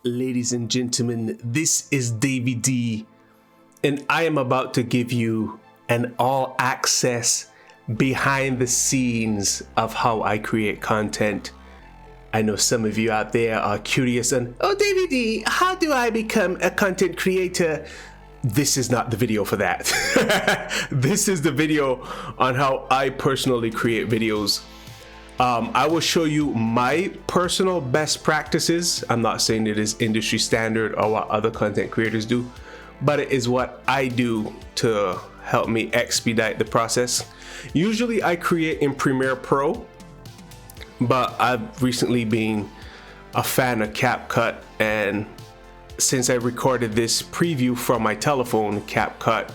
Ladies and gentlemen, this is Davey D, and I am about to give you an all-access behind the scenes of how I create content. I know some of you out there are curious on, oh Davey D, how do I become a content creator? This is not the video for that. This is the video on how I personally create videos. I will show you my personal best practices. I'm not saying it is industry standard or what other content creators do, but it is what I do to help me expedite the process. Usually I create in Premiere Pro, but I've recently been a fan of CapCut, and since I recorded this preview from my telephone, CapCut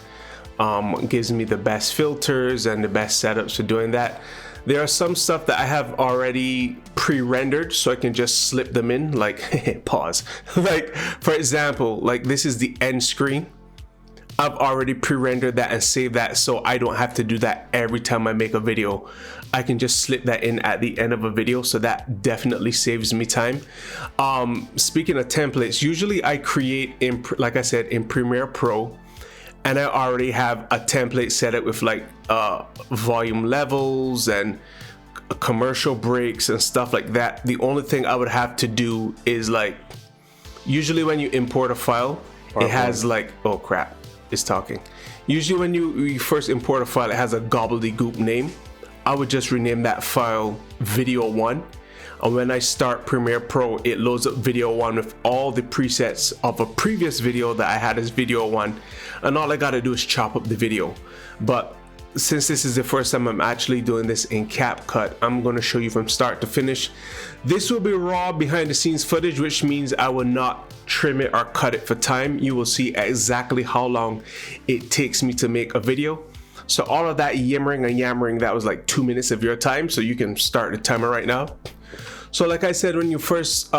gives me the best filters and the best setups for doing that. There are some stuff that I have already pre-rendered, so I can just slip them in, like pause. Like for example, like this is the end screen. I've already pre-rendered that and saved that, so I don't have to do that every time I make a video. I can just slip that in at the end of a video, so that definitely saves me time. Speaking of templates, usually I create in, like I said, in Premiere Pro, and I already have a template set up with like volume levels and commercial breaks and stuff like that. The only thing I would have to do is, like, usually when you import a file, it has like, oh crap, it's talking. Usually when you first import a file, it has a gobbledygook name. I would just rename that file video 1. And when I start Premiere Pro, it loads up video 1 with all the presets of a previous video that I had as video 1. And all I gotta do is chop up the video. But since this is the first time I'm actually doing this in CapCut, I'm gonna show you from start to finish. This will be raw behind the scenes footage, which means I will not trim it or cut it for time. You will see exactly how long it takes me to make a video. So all of that yimmering and yammering, that was like 2 minutes of your time. So you can start the timer right now. So like I said, when you first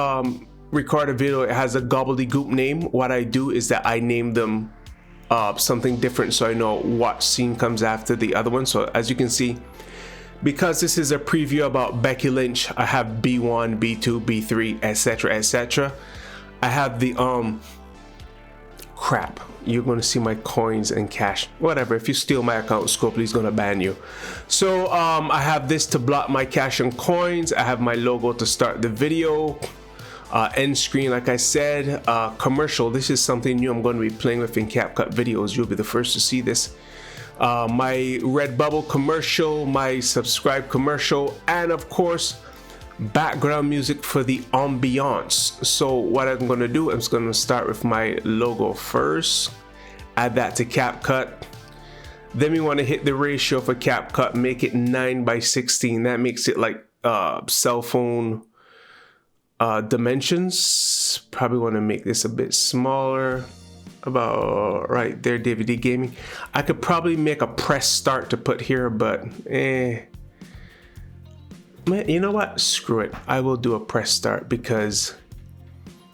record a video, it has a gobbledygook name. What I do is that I name them something different, so I know what scene comes after the other one. So as you can see, because this is a preview about Becky Lynch, I have B1, B2, B3, etc, etc. I have the crap, you're going to see my coins and cash, whatever. If you steal my account, Scopely is going to ban you. So I have this to block my cash and coins. I have my logo to start the video. End screen, like I said. Commercial, this is something new I'm going to be playing with in CapCut videos. You'll be the first to see this. My Redbubble commercial, my subscribe commercial, and of course background music for the ambiance. So what I'm going to do, I'm just going to start with my logo first, add that to CapCut. Then we want to hit the ratio for CapCut, make it 9:16. That makes it like cell phone dimensions. Probably want to make this a bit smaller, about right there. DVD gaming. I could probably make a press start to put here, but you know what, screw it, I will do a press start because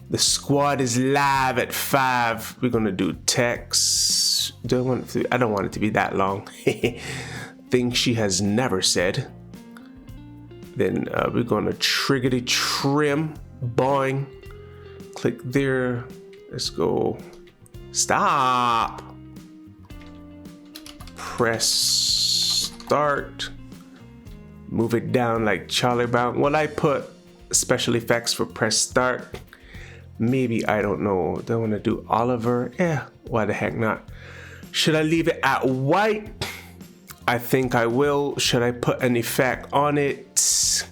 the squad is live at 5. We're gonna do text. I don't want it to be that long. Things she has never said. Then we're gonna triggity trim, boing, click there. Let's go. Stop. Press start. Move it down like Charlie Brown. Will I put special effects for press start? Maybe, I don't know. Don't want to do Oliver. Yeah, why the heck not? Should I leave it at white? I think I will. Should I put an effect on it?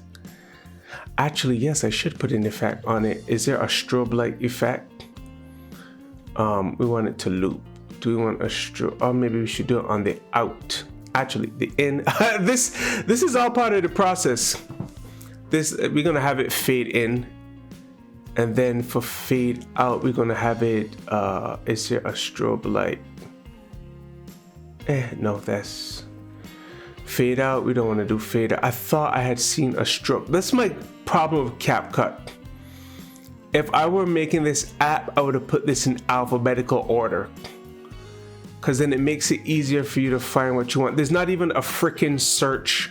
Actually, yes, I should put an effect on it. Is there a strobe light effect? We want it to loop. Do we want a strobe? Or maybe we should do it on the out. Actually, the in. This is all part of the process. This, we're gonna have it fade in, and then for fade out, we're gonna have it. Is there a strobe light? No, that's fade out. We don't want to do fade out. I thought I had seen a strobe. That's my problem with CapCut. If I were making this app, I would have put this in alphabetical order, because then it makes it easier for you to find what you want. There's not even a freaking search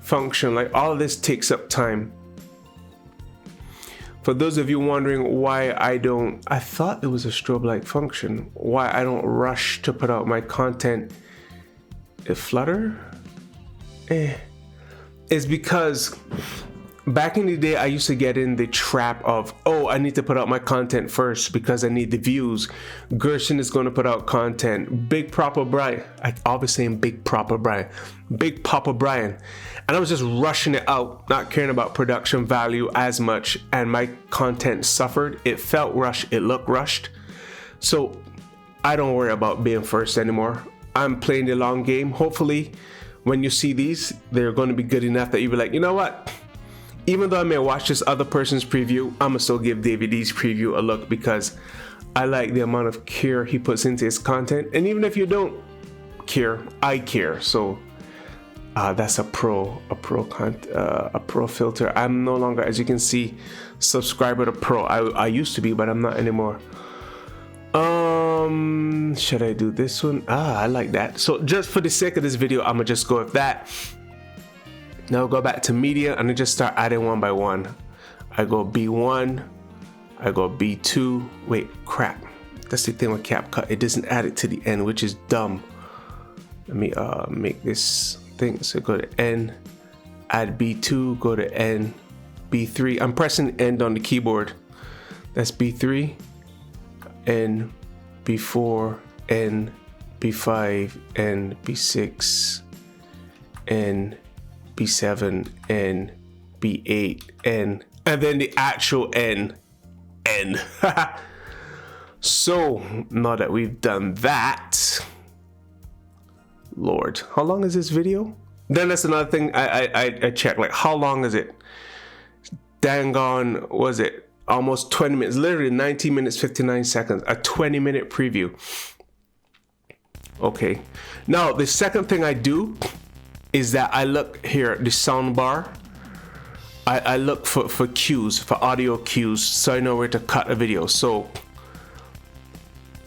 function. Like, all of this takes up time. For those of you wondering why I thought there was a strobe light function, why I don't rush to put out my content, it flutter? It's because back in the day, I used to get in the trap of, oh, I need to put out my content first because I need the views. Gershon is going to put out content. Big Papa Brian. I always saying Big Papa Brian. Big Papa Brian. And I was just rushing it out, not caring about production value as much. And my content suffered. It felt rushed. It looked rushed. So I don't worry about being first anymore. I'm playing the long game. Hopefully, when you see these, they're going to be good enough that you'll be like, you know what? Even though I may watch this other person's preview, I'm gonna still give Davey D's preview a look because I like the amount of care he puts into his content. And even if you don't care, I care. So that's a pro filter. I'm no longer, as you can see, subscriber to pro. I used to be, but I'm not anymore. Should I do this one? I like that. So just for the sake of this video, I'm gonna just go with that. Now go back to media and I just start adding one by one. I go B1, I go B2. Wait, crap. That's the thing with CapCut. It doesn't add it to the end, which is dumb. Let me make this thing. So go to N, add B2, go to N, B3. I'm pressing end on the keyboard. That's B3, N, B4, N, B5, N, B6, N, B7, N, B8, N, and then the actual N. So now that we've done that, Lord, how long is this video? Then that's another thing I check, like how long is it? Dang on, was it almost 20 minutes, literally 19 minutes 59 seconds, a 20-minute preview. Okay, now the second thing I do is that I look here, the sound bar. I look for cues, for audio cues, so I know where to cut a video. So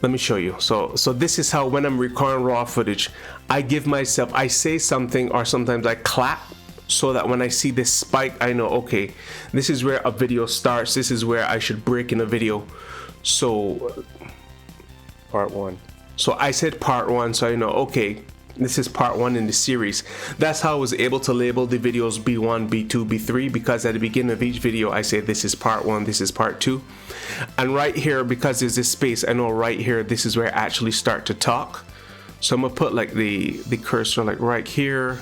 let me show you. So this is how, when I'm recording raw footage, I give myself, I say something, or sometimes I clap, so that when I see this spike, I know, okay, this is where a video starts. This is where I should break in a video. So part one. So I said part one, so I know, okay, this is part one in the series. That's how I was able to label the videos B1, B2, B3, because at the beginning of each video, I say this is part one, this is part two. And right here, because there's this space, I know right here, this is where I actually start to talk. So I'm gonna put like the cursor like right here,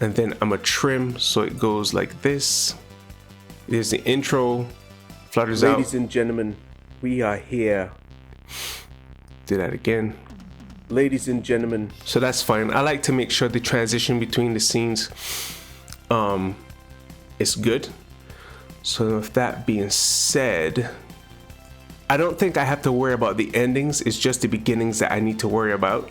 and then I'm gonna trim so it goes like this. There's the intro, flutters out. Ladies and gentlemen, we are here. Do that again. Ladies and gentlemen. So that's fine. I like to make sure the transition between the scenes is good. So with that being said, I don't think I have to worry about the endings. It's just the beginnings that I need to worry about.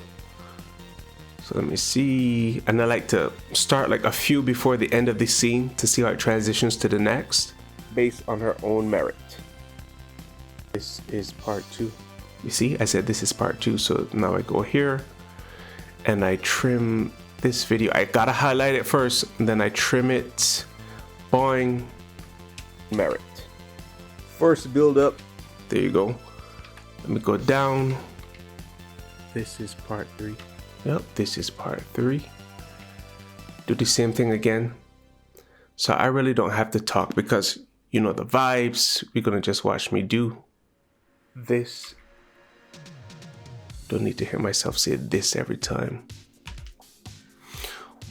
So let me see. And I like to start like a few before the end of the scene to see how it transitions to the next. Based on her own merit. This is part two. You see, I said this is part two. So now I go here and I trim this video. I gotta highlight it first, and then I trim it. Boing. Merit. First build up. There you go. Let me go down. This is part three. Yep, this is part three. Do the same thing again. So I really don't have to talk because you know the vibes. You're gonna just watch me do this. Don't need to hear myself say this every time.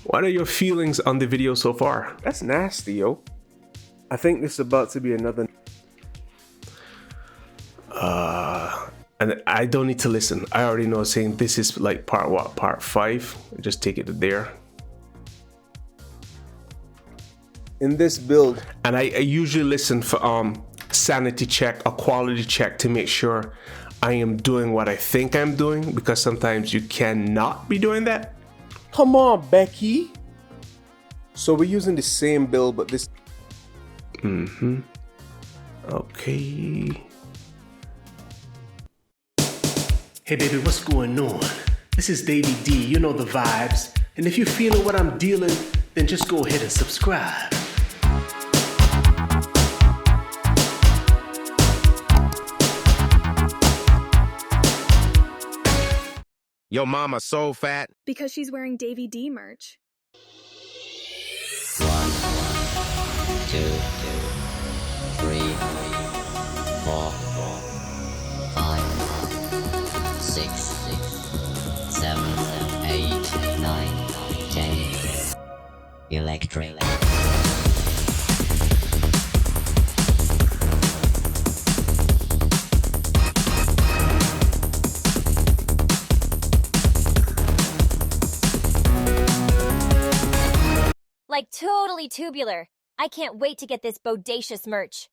What are your feelings on the video so far? That's nasty, yo. I think this is about to be another. And I don't need to listen. I already know saying this is like part what? Part 5. Just take it to there. In this build. And I usually listen for sanity check, a quality check to make sure I am doing what I think I'm doing, because sometimes you cannot be doing that. Come on, Becky. So we're using the same build, but this. Okay. Hey baby, what's going on? This is Davey D, you know the vibes. And if you're feeling what I'm dealing, then just go ahead and subscribe. Your mama so fat. Because she's wearing Davey D merch. 1, 2, 3, 4, 5, 6, 7, 8, 9, 10. Electric. Like totally tubular. I can't wait to get this bodacious merch.